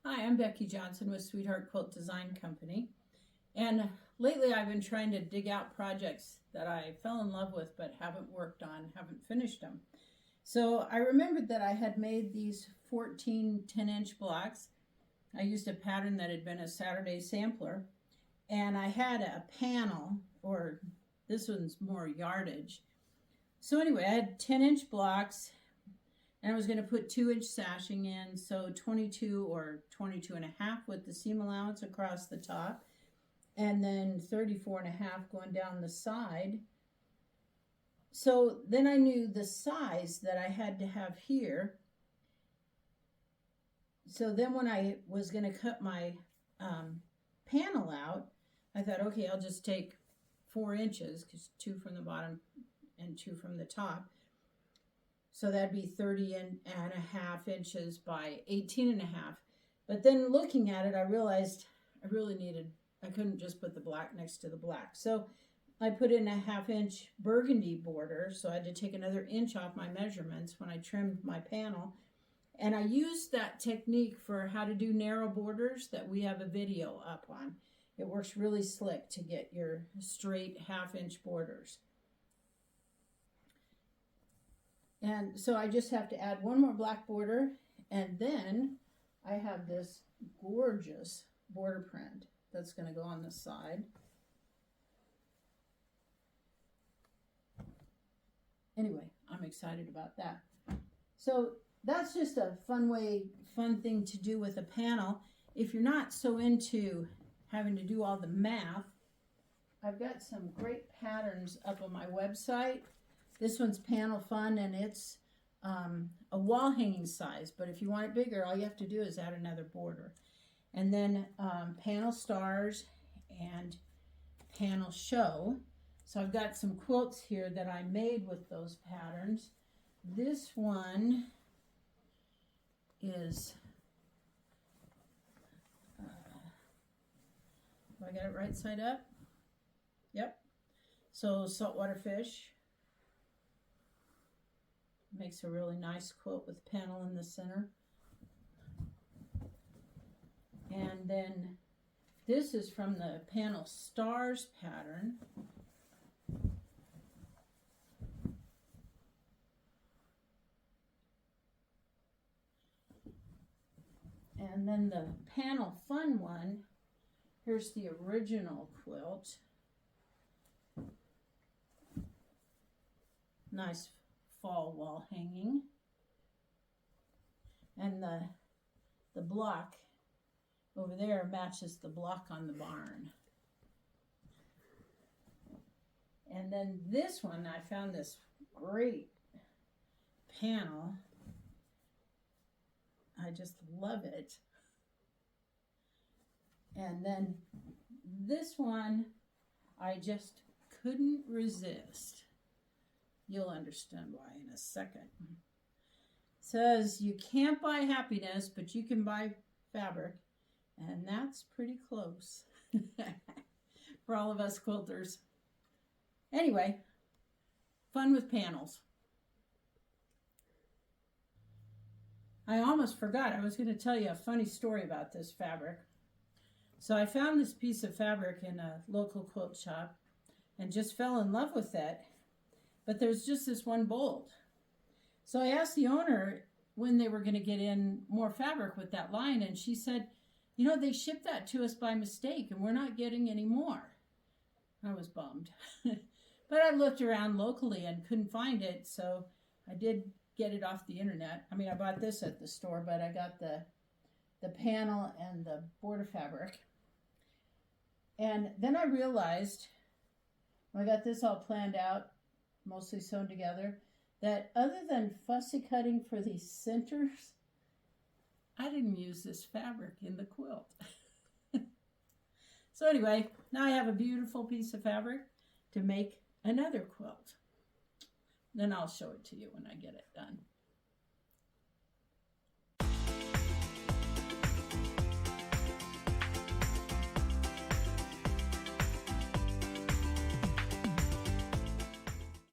Hi, I'm Becky Johnson with Sweetheart Quilt Design Company. And lately I've been trying to dig out projects that I fell in love with but haven't worked on, haven't finished them. So I remembered that I had made these 14 10-inch blocks. I used a pattern that had been a Saturday sampler. And I had a panel, or this one's more yardage. So anyway, I had 10-inch blocks. And I was going to put 2-inch sashing in, so 22 or 22 and a half with the seam allowance across the top, and then 34 and a half going down the side. So then I knew the size that I had to have here. So then when I was going to cut my panel out, I thought, okay, I'll just take 4 inches, because 2 from the bottom and 2 from the top. So that'd be 30 and a half inches by 18 and a half. But then looking at it, I realized I couldn't just put the black next to the black. So I put in a 1/2 inch burgundy border. So I had to take another inch off my measurements when I trimmed my panel. And I used that technique for how to do narrow borders that we have a video up on. It works really slick to get your straight 1/2 inch borders. And so I just have to add one more black border, and then I have this gorgeous border print that's going to go on the side. Anyway, I'm excited about that. So that's just a fun thing to do with a panel. If you're not so into having to do all the math, I've got some great patterns up on my website. This one's Panel Fun, and it's a wall hanging size, but if you want it bigger, all you have to do is add another border. And then Panel Stars and Panel Show. So I've got some quilts here that I made with those patterns. This one is, do I got it right side up? Yep. So saltwater fish. Makes a really nice quilt with panel in the center. And then this is from the Panel Stars pattern. And then the Panel Fun one, here's the original quilt. Nice fall wall hanging, and the block over there matches the block on the barn. And then this one, I found this great panel. I just love it. And then this one, I just couldn't resist. You'll understand why in a second. It says you can't buy happiness, but you can buy fabric. And that's pretty close for all of us quilters. Anyway, fun with panels. I almost forgot. I was going to tell you a funny story about this fabric. So I found this piece of fabric in a local quilt shop and just fell in love with it. But there's just this one bolt. So I asked the owner when they were going to get in more fabric with that line, and she said, you know, they shipped that to us by mistake, and we're not getting any more. I was bummed. But I looked around locally and couldn't find it, so I did get it off the internet. I mean, I bought this at the store, but I got the panel and the border fabric. And then I realized, when I got this all planned out, mostly sewn together, that other than fussy cutting for these centers, I didn't use this fabric in the quilt. So anyway, now I have a beautiful piece of fabric to make another quilt. Then I'll show it to you when I get it done.